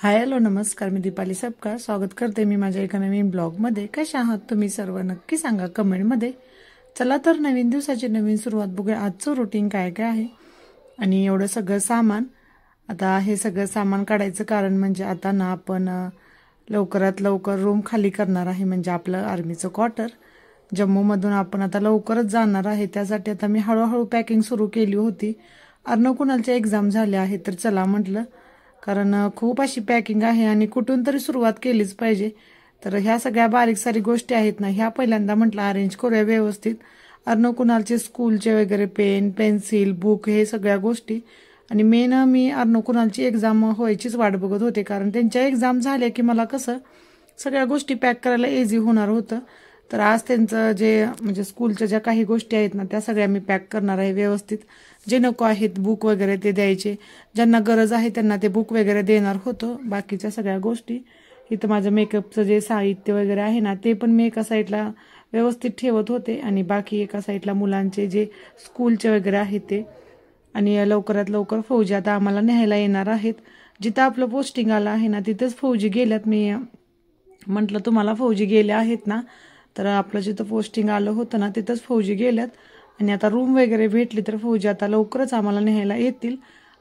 Hi hello नमस्कार, मी दीपाली सबका स्वागत करते मी माझ्या एका नवीन ब्लॉगमध्ये। कशा आहात तुम्ही सर्व नक्की सांगा कमेंटमध्ये। चला तर नवीन दिवसाची नवीन सुरुवात बघूया। आजचं रुटीन काय काय आहे आणि एवढं सगळं सामान। आता हे सगळं सामान काढायचं कारण म्हणजे आता ना आपण लवकरात लवकर रूम खाली करणार आहे, म्हणजे आपलं आर्मीचं क्वार्टर। जम्मूमधून आपण आता लवकरच जाणार आहे, त्यासाठी आता मी हळूहळू पॅकिंग सुरू केली होती। अर्णव कुणालच्या एक्झाम झाल्या आहेत तर चला म्हटलं, कारण खूप अशी पॅकिंग आहे आणि कुठून तरी सुरुवात केलीच पाहिजे। तर ह्या सगळ्या बारीक सारी गोष्टी आहेत ना, ह्या पहिल्यांदा म्हटलं अरेंज करूया व्यवस्थित। अर्णव कुणालचे स्कूलचे वगैरे पेन पेन्सिल बुक हे सगळ्या गोष्टी, आणि मेन मी अर्णव कुणालची एक्झाम व्हायचीच वाट बघत होते, कारण त्यांच्या एक्झाम झाल्या की मला कसं सगळ्या गोष्टी पॅक करायला इझी होणार होतं। तर आज त्यांचं जे म्हणजे स्कूलच्या ज्या काही गोष्टी आहेत ना त्या सगळ्या मी पॅक करणार आहे व्यवस्थित। जे नको आहेत बुक वगैरे ते द्यायचे, ज्यांना गरज आहे त्यांना ते बुक वगैरे देणार होतो। बाकीच्या सगळ्या गोष्टी इथं माझं मेकअपचं जे साहित्य वगैरे आहे ना ते पण मी एका साईडला व्यवस्थित ठेवत होते, आणि बाकी एका साईडला मुलांचे जे स्कूलचे वगैरे आहेत ते। आणि लवकरात लवकर फौजी आता आम्हाला न्यायला येणार आहेत। जिथं आपलं पोस्टिंग आलं आहे ना तिथेच फौजी गेल्यात। मी म्हटलं तुम्हाला फौजी गेले आहेत ना, तर आपलं जिथं पोस्टिंग आलं होतं ना तिथंच फौजी गेल्यात, आणि आता रूम वगैरे भेटली तर फौजी आता लवकरच आम्हाला न्यायला येतील।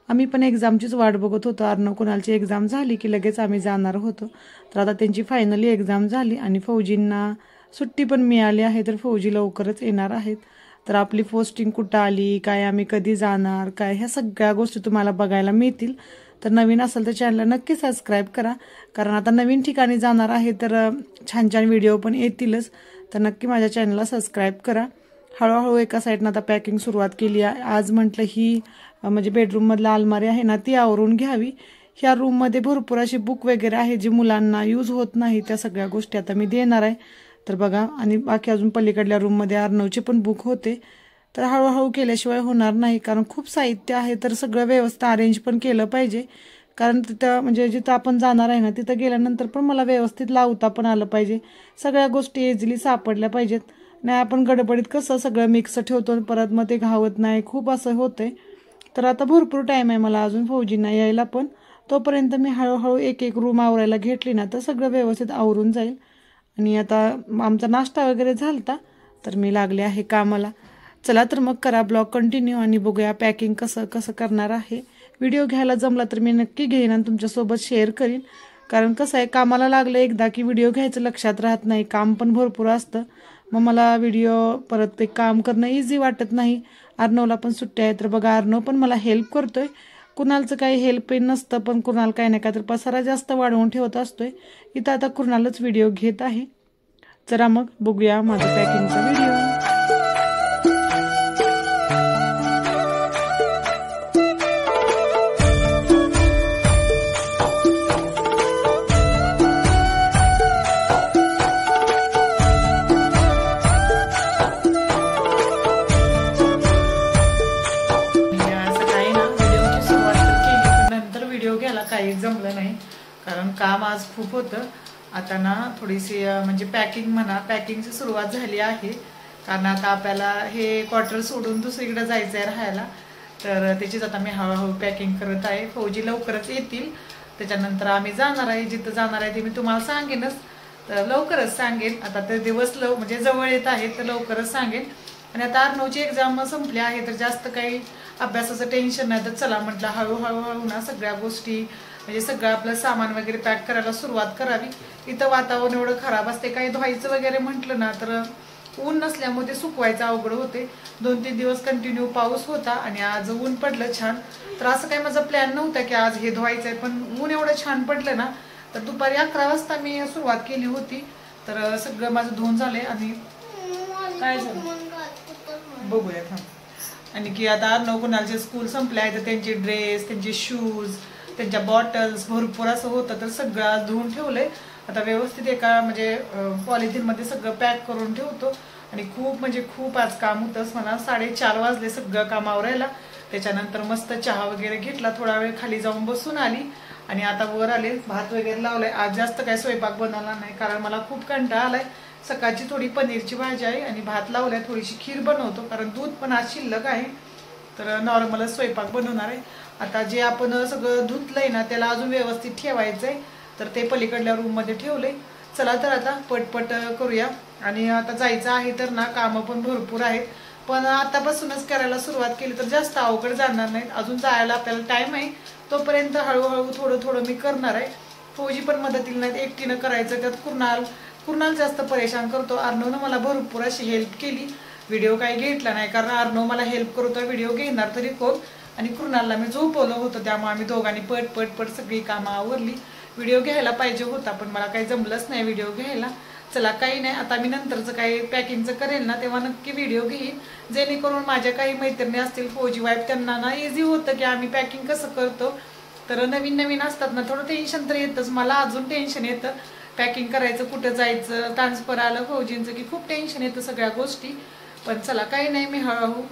आम्ही पण एक्झामचीच वाट बघत होतो। अर्णव कुणालची एक्झाम झाली की लगेच आम्ही जाणार होतो। तर आता त्यांची फायनली एक्झाम झाली आणि फौजींना सुट्टी पण मिळाली आहे, तर फौजी लवकरच येणार आहेत। तर आपली पोस्टिंग कुठं आली, काय आम्ही कधी जाणार, काय ह्या सगळ्या गोष्टी तुम्हाला बघायला मिळतील। तर नवीन असेल तर चॅनलला नक्की सबस्क्राईब करा, कारण आता नवीन ठिकाणी जाणार आहे तर छान छान व्हिडिओ पण येतीलच। तर नक्की माझ्या चॅनलला सबस्क्राईब करा। हळूहळू एका साईडनं आता पॅकिंग सुरुवात केली आहे। आज म्हटलं ही म्हणजे बेडरूममधला अलमारी आहे ना ती आवरून घ्यावी। ह्या रूममध्ये भरपूर अशी बुक वगैरे आहे जी मुलांना यूज होत नाही, त्या सगळ्या गोष्टी आता मी देणार आहे। तर बघा, आणि बाकी अजून पलीकडल्या रूममध्ये अर्णवचे पण बुक होते। तर हळूहळू केल्याशिवाय होणार नाही, कारण खूप साहित्य आहे, तर सगळं व्यवस्थित अरेंज पण केलं पाहिजे। कारण तिथं म्हणजे जिथं आपण जाणार आहे ना तिथं गेल्यानंतर पण मला व्यवस्थित लावता पण आलं पाहिजे, सगळ्या गोष्टी इझिली सापडल्या पाहिजेत। नाही आपण गडबडीत कसं सगळं मिक्स ठेवतो, परत मग ते घावत नाही, खूप असं होतंय। तर आता भरपूर टाईम आहे मला अजून फौजींना यायला, पण तोपर्यंत मी हळूहळू एक एक रूम आवरायला घेतली ना तर सगळं व्यवस्थित आवरून जाईल। आणि आता आमचा नाश्ता वगैरे झालता, तर मी लागले आहे कामाला। चला तर मग करा ब्लॉग कंटिन्यू आणि बघूया पॅकिंग कसं कसं करणार आहे। व्हिडिओ घ्यायला जमला तर मी नक्की घेईन आणि तुमच्यासोबत शेअर करीन, कारण कसं आहे कामाला लागलं एकदा की व्हिडिओ घ्यायचं लक्षात राहत नाही, काम पण भरपूर असतं। मग मला व्हिडिओ परत ते काम करणं इझी वाटत नाही। अर्णवला पण सुट्टी आहे, तर बघा अर्णव पण मला हेल्प करतोय। कुणालचं काही हेल्प नसतं, पण कुणाल काही नाही काय तर पसारा जास्त वाढवून ठेवत असतोय। इथं आता कुणालच व्हिडिओ घेत आहे। चला मग बघूया माझा पॅकिंगचा व्हिडिओ। काही जमलं नाही, कारण काम आज खूप होतं। आता ना थोडीशी म्हणजे पॅकिंग म्हणा, पॅकिंगची सुरुवात झाली आहे, कारण आता आपल्याला हे क्वार्टर सोडून दुसरीकडे जायचं आहे राहायला। तर त्याचीच आता मी हळूहळू पॅकिंग करत आहे। फौजी लवकरच येतील, त्याच्यानंतर आम्ही जाणार आहे। जिथं जाणार आहे ते मी तुम्हाला सांगेनच, तर लवकरच सांगेन। आता ते दिवस म्हणजे जवळ येत आहेत तर लवकरच सांगेन। आणि आता अर्णवची एक्झाम संपली आहे, तर जास्त काही अभ्यासाचं टेन्शन नाही। तर चला म्हटलं हळूहळू ना सगळ्या गोष्टी म्हणजे सगळं आपलं सामान वगैरे पॅक करायला सुरुवात करावी। इथं वातावरण एवढं खराब असते, काही धुवायचं वगैरे म्हटलं ना तर ऊन नसल्यामुळे ते सुकवायचं अवघड होते। 2-3 दिवस कंटिन्यू पाऊस होता आणि आज ऊन पडलं छान। तर असं काही माझा प्लॅन नव्हता की आज हे धुवायचं आहे, पण ऊन एवढं छान पडलं ना, तर दुपारी 11 वाजता मी सुरुवात केली होती। तर सगळं माझं धुवून झालंय आणि काय झालं बघूया थांब। आणि की आता अर्णव कुणालचे स्कूल संपले आहे, तर त्यांचे ड्रेस, त्यांचे शूज, त्यांच्या बॉटल्स भरपूर असं होतं, तर सगळं धुवून ठेवलंय। आता व्यवस्थित एका म्हणजे पॉलिथिनमध्ये सगळं पॅक करून ठेवतो। आणि खूप म्हणजे खूप आज काम होतंच मला। 4:30 वाजले सगळं काम आवरायला। त्याच्यानंतर मस्त चहा वगैरे घेतला, थोडा वेळ खाली जाऊन बसून आली आणि आता वर आले, भात वगैरे लावलाय। आज जास्त काय स्वयंपाक बनवला नाही, कारण मला खूप कंटाळा आलाय। सकाळची थोडी पनीरची भाजी आहे आणि भात लावलाय, थोडीशी खीर बनवतो कारण दूध पण आज शिल्लक आहे, तर नॉर्मलच स्वयंपाक बनवणार आहे। आता जे आपण सगळं धुतलंय ना त्याला अजून व्यवस्थित ठेवायचंय, तर ते पलीकडल्या रूममध्ये ठेवलंय. चला तर आता पटपट करूया. आणि आता जायचं आहे तर ना कामं पण भरपूर आहेत, पण आतापासूनच करायला सुरुवात केली तर जास्त अवघड जाणार नाहीत. अजून जायला आपल्याला टाइम आहे, तोपर्यंत हळूहळू थोडं थोडं मी करणार आहे. फौजी पण मदतीला नाहीत, एकटीनं करायचं. त्यात कुणाल जास्त परेशान करतो. अर्णवनं मला भरपूर अशी हेल्प केली. व्हिडिओ काही घेतला नाही, कारण अर्णव मला हेल्प करतो, व्हिडिओ घेणार तरी कोण. आणि कुणालला मी झोपवलं होतं, त्यामुळे आम्ही दोघांनी पट सगळी कामं आवरली. व्हिडिओ घ्यायला पाहिजे होता, पण मला काही जमलंच नाही व्हिडिओ घ्यायला. चला काही नाही, आता मी नंतरचं काही पॅकिंगचं करेल ना तेव्हा नक्की व्हिडिओ घेईन, जेणेकरून माझ्या काही मैत्रिणी असतील फौजी वाईफ, त्यांना ना इझी होतं की आम्ही पॅकिंग कसं करतो. तर नवीन असतात ना, थोडं टेन्शन तर येतच. मला अजून टेन्शन येतं पॅकिंग करायचं, कुठं जायचं, ट्रान्सफर आलं फौजींचं की खूप टेन्शन येतं सगळ्या गोष्टी. पण चला काही नाही, मी हळूहळू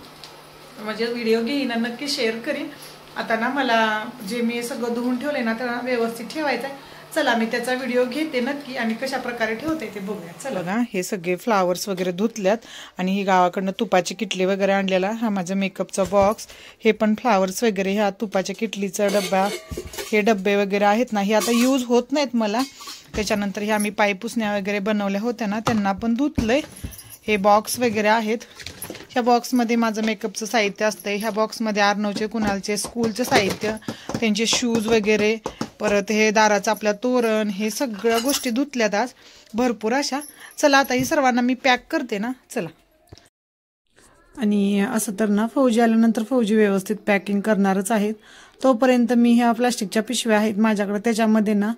म्हणजे व्हिडिओ घेईन, नक्की शेअर करीन. आता ना मला जे मी सगळं धुवून ठेवले ना त्याला व्यवस्थित ठेवायचं आहे. चला मी त्याचा व्हिडिओ घेते नक्की आणि कशा प्रकारे ठेवते ते बघूया. चला बघा, हे सगळे फ्लावर्स वगैरे धुतल्यात आणि ही गावाकडनं तुपाची किटली वगैरे आणलेला. हा माझा मेकअपचा बॉक्स, हे पण फ्लावर्स वगैरे, ह्या तुपाच्या किटलीचा डब्बा, हे डब्बे वगैरे आहेत ना, हे आता यूज होत नाहीत मला. त्याच्यानंतर ह्या मी पाय पुसण्या वगैरे बनवल्या होत्या ना, त्यांना पण धुतलंय. हे बॉक्स वगैरे आहेत. ह्या बॉक्समध्ये माझं मेकअपचं साहित्य असतंय. ह्या बॉक्समध्ये अर्णवचे, कुणालचे स्कूलचे साहित्य, त्यांचे शूज वगैरे, परत हे दाराचं आपल्या तोरण, हे सगळ्या गोष्टी धुतल्यात आज भरपूर अशा. चला आता ही सर्वांना मी पॅक करते ना, चला. आणि असं तर ना फौजी आल्यानंतर फौजी व्यवस्थित पॅकिंग करणारच आहेत. तोपर्यंत मी ह्या प्लास्टिकच्या पिशव्या आहेत माझ्याकडे, त्याच्यामध्ये ना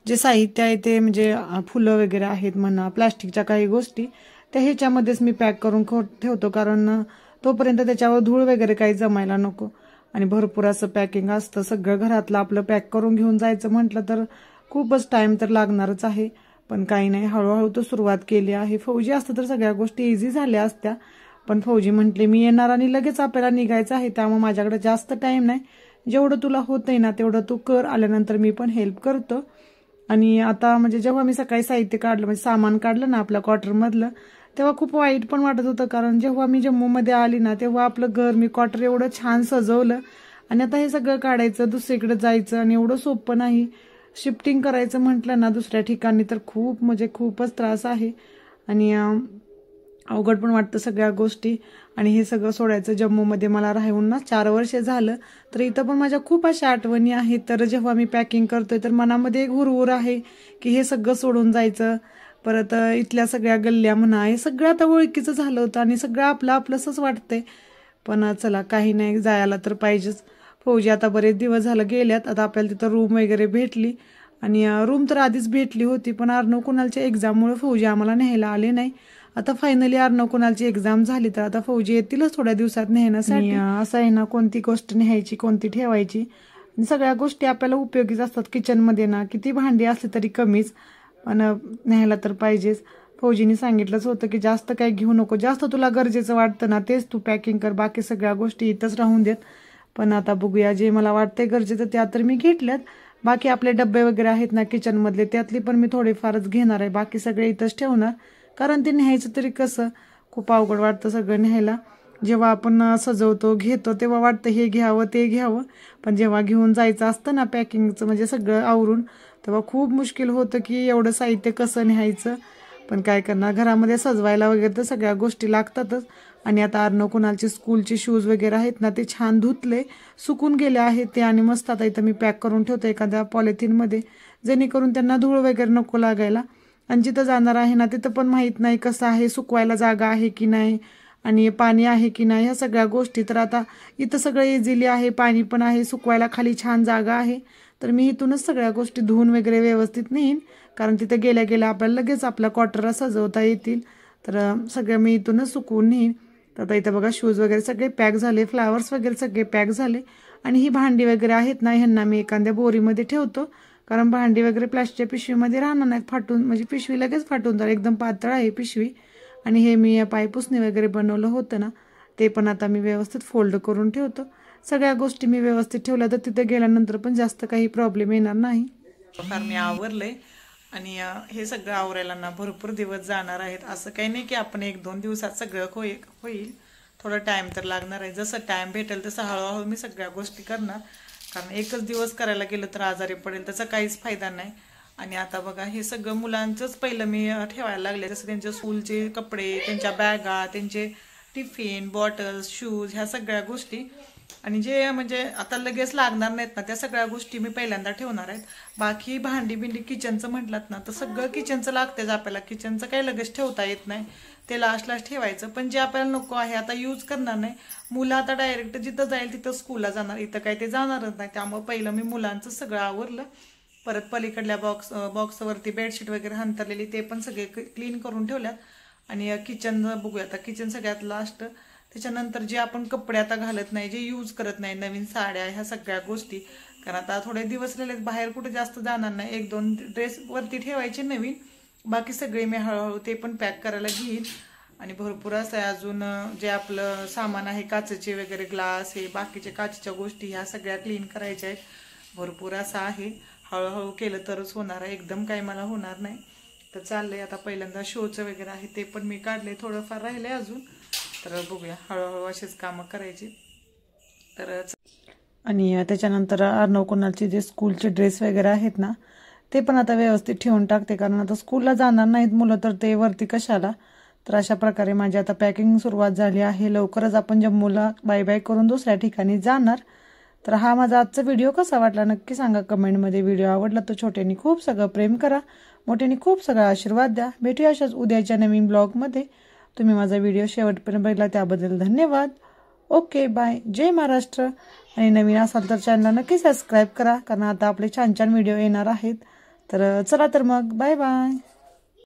जे साहित्य आहे ते म्हणजे फुलं वगैरे आहेत म्हणा, प्लास्टिकच्या काही गोष्टी, त्या ह्याच्यामध्येच मी पॅक करून ठेवतो, कारण तोपर्यंत त्याच्यावर धूळ वगैरे काही जमायला नको. आणि भरपूर असं पॅकिंग असतं, सगळं घरातलं आपलं पॅक करून घेऊन जायचं म्हटलं तर खूपच टाइम तर लागणारच आहे. पण काही नाही, हळूहळू तो सुरुवात केली आहे. फौजी असतं तर सगळ्या गोष्टी इझी झाल्या असत्या, पण फौजी म्हटले मी येणार आणि लगेच आपल्याला निघायचं आहे, त्यामुळे माझ्याकडे जास्त टाइम नाही. जेवढं तुला होतंय ना तेवढं तू कर, आल्यानंतर मी पण हेल्प करतो. आणि आता म्हणजे जेव्हा मी सकाळी साहित्य काढलं, म्हणजे सामान काढलं ना आपल्या क्वार्टरमधलं, तेव्हा खूप वाईट पण वाटत होतं, कारण जेव्हा मी जम्मूमध्ये आली ना तेव्हा आपलं घर, मी क्वार्टर एवढं छान सजवलं, आणि आता हे सगळं काढायचं, दुसरीकडे जायचं, आणि एवढं सोपं नाही. शिफ्टिंग करायचं म्हटलं ना दुसऱ्या ठिकाणी तर खूप म्हणजे खूपच त्रास आहे, आणि अवघड पण वाटतं सगळ्या गोष्टी. आणि हे सगळं सोडायचं, जम्मूमध्ये मला राहून ना 4 वर्ष झालं, तर इथं पण माझ्या खूप अशा आठवणी आहेत. तर जेव्हा मी पॅकिंग करतोय तर मनामध्ये एक हुरहुर आहे की हे सगळं सोडून जायचं. परत इथल्या सगळ्या गल्ल्या म्हणा, हे सगळं आता ओळखीचं झालं होतं आणि सगळं आपलं आपलंसंच वाटतंय. पण चला काही नाही, जायला तर पाहिजेच. फौजी आता बरेच दिवस झालं गेल्यात, आता आपल्याला तिथं रूम वगैरे भेटली, आणि रूम तर आधीच भेटली होती, पण अर्णव कुणालच्या एक्झाममुळे फौजी आम्हाला न्यायला आले नाही. आता फायनली अर्णव कुणालची एक्झाम झाली तर आता फौजी येतीलच थोड्या दिवसात नेण्यासाठी. असं आहे ना, कोणती गोष्ट न्यायची कोणती ठेवायची, सगळ्या गोष्टी आपल्याला उपयोगीच असतात. किचनमध्ये ना किती भांडी असली तरी कमीच, पण न्यायला तर पाहिजेच. फौजीने सांगितलंच होतं की जास्त काही घेऊ नको, जास्त तुला गरजेचं वाटतं ना तेच तू पॅकिंग कर, बाकी सगळ्या गोष्टी इथंच राहून देत. पण आता बघूया, जे मला वाटतंय गरजेचं त्या तर मी घेतल्यात. बाकी आपले डब्बे वगैरे आहेत ना किचनमधले, त्यातली पण मी थोडेफारच घेणार आहे, बाकी सगळे इथंच ठेवणार. कारण ते न्यायचं तरी कसं, खूप अवघड वाटतं सगळं न्यायला. जेव्हा आपण सजवतो घेतो तेव्हा वाटतं हे घ्यावं ते घ्यावं, पण जेव्हा घेऊन जायचं असतं ना पॅकिंगचं म्हणजे सगळं आवरून, तेव्हा खूप मुश्किल होतं की एवढं साहित्य कसं न्यायचं. पण काय करणार, घरामध्ये सजवायला वगैरे तर सगळ्या गोष्टी लागतातच. आणि आता अर्णव कुणालचे स्कूलचे शूज वगैरे आहेत ना ते छान धुतले, सुकून गेले आहेत ते, आणि मस्त आता इथं मी पॅक करून ठेवतो एखाद्या पॉलिथिनमध्ये, जेणेकरून त्यांना धूळ वगैरे नको लागायला. आणि जिथं जाणार आहे ना तिथं पण माहीत नाही कसं आहे, सुकवायला जागा आहे की नाही आणि पाणी आहे की नाही, ह्या सगळ्या गोष्टी. तर आता इथं सगळं इझिली आहे, पाणी पण आहे, सुकवायला खाली छान जागा आहे, तर मी इथूनच सगळ्या गोष्टी धुवून वगैरे व्यवस्थित नेईन, कारण तिथं गेल्या गेल्या आपल्याला लगेच आपल्या क्वार्टरला सजवता येतील. तर सगळं मी इथूनच सुकवून नेईन. तर आता इथं बघा शूज वगैरे सगळे पॅक झाले, फ्लावर्स वगैरे सगळे पॅक झाले. आणि ही भांडी वगैरे आहेत ना, ह्यांना मी एखाद्या बोरीमध्ये ठेवतो, कारण भांडी वगैरे प्लास्टिकच्या पिशवीमध्ये राहणार नाहीत, फाटून म्हणजे पिशवी लगेच फाटून जाईल, एकदम पातळ आहे पिशवी. आणि हे मी पायपुसणे वगैरे बनवलं होतं ना ते पण आता मी व्यवस्थित फोल्ड करून ठेवतो. सगळ्या गोष्टी मी व्यवस्थित ठेवल्या तर तिथे गेल्यानंतर पण जास्त काही प्रॉब्लेम येणार नाही. फार मी आवरलंय, आणि हे सगळं आवरायला ना भरपूर दिवस जाणार आहेत. असं काही नाही की आपण 1-2 दिवसात सगळं होईल, थोडा टाइम तर लागणार आहे. जसं टाइम भेटेल तसं हळूहळू मी सगळ्या गोष्टी करणार. कारण एकच दिवस करायला गेलं तर आजारी पडेल, त्याचा काहीच फायदा नाही. आणि आता बघा हे सगळं मुलांचंच पहिलं मी ठेवायला लागले, जसं त्यांच्या स्कूलचे कपडे, त्यांच्या बॅगा, त्यांचे टिफिन, बॉटल्स, शूज, ह्या सगळ्या गोष्टी. आणि जे म्हणजे आता लगेच लागणार नाहीत ना, त्या सगळ्या गोष्टी मी पहिल्यांदा ठेवणार आहेत. बाकी भांडी बिंडी किचनचं म्हटलात ना, तर सगळं किचनचं लागतेच आपल्याला. किचनचं काही लगेच ठेवता येत नाही, ते लास्टलाच ठेवायचं. पण जे आपल्याला नको आहे आता यूज करणार नाही. मुलं आता डायरेक्ट जिथं जाईल तिथं स्कूलला जाणार, इथं काही ते जाणारच नाही. त्यामुळे पहिलं मी मुलांचं सगळं आवरलं. परत पलीकडल्या बॉक्सवरती बेडशीट वगैरे हंतरलेली ते पण सगळे क्लीन करून ठेवल्यात. आणि किचन बघूया आता, किचन सगळ्यात लास्ट. त्याच्यानंतर जे आपण कपडे आता घालत नाही, जे यूज करत नाही, नवीन साड्या, ह्या सगळ्या गोष्टी. कारण आता थोडे दिवस राहिले, बाहेर कुठे जास्त जाणार नाही. 1-2 ड्रेस वरती ठेवायचे नवीन, बाकी सगळे मी हळूहळू ते पण पॅक करायला घेईन. आणि भरपूर असं आहे अजून जे आपलं सामान आहे, काचेचे वगैरे ग्लास, हे बाकीचे काचेच्या गोष्टी, ह्या सगळ्या क्लीन करायच्या आहेत. भरपूर असं आहे, हळूहळू केलं तरच होणार आहे, एकदम काही मला होणार नाही. तर चाललंय आता. पहिल्यांदा शोचं वगैरे आहे ते पण मी काढले, थोडंफार राहिले अजून. तर बघूया, हळूहळू असेच कामं करायची. तर आणि त्याच्यानंतर अर्णव कुणालचे जे स्कूलचे ड्रेस वगैरे आहेत ना, ते पण आता व्यवस्थित ठेवून टाकते. कारण आता स्कूलला जाणार नाहीत मुलं, तर ते वरती कशाला. तर अशा प्रकारे माझी आता पॅकिंग सुरुवात झाली आहे. लवकरच आपण जम्मूला बाय बाय करून दुसऱ्या ठिकाणी जाणार. तर हा माझा आजचा व्हिडिओ कसा वाटला नक्की सांगा कमेंटमध्ये. व्हिडिओ आवडला तर छोट्यानी खूप सगळं प्रेम करा, मोठ्यानी खूप सगळा आशीर्वाद द्या. भेटूया अशाच उद्याच्या नवीन ब्लॉगमध्ये. तुम्ही माझा व्हिडिओ शेवटपर्यंत बघितला त्याबद्दल धन्यवाद. Okay, bye. जय महाराष्ट्र. आणि नवीन असाल तर चॅनलला नक्की सबस्क्राईब करा, कारण आता आपले छान छान व्हिडिओ येणार आहेत. तर चला तर मग, बाय बाय.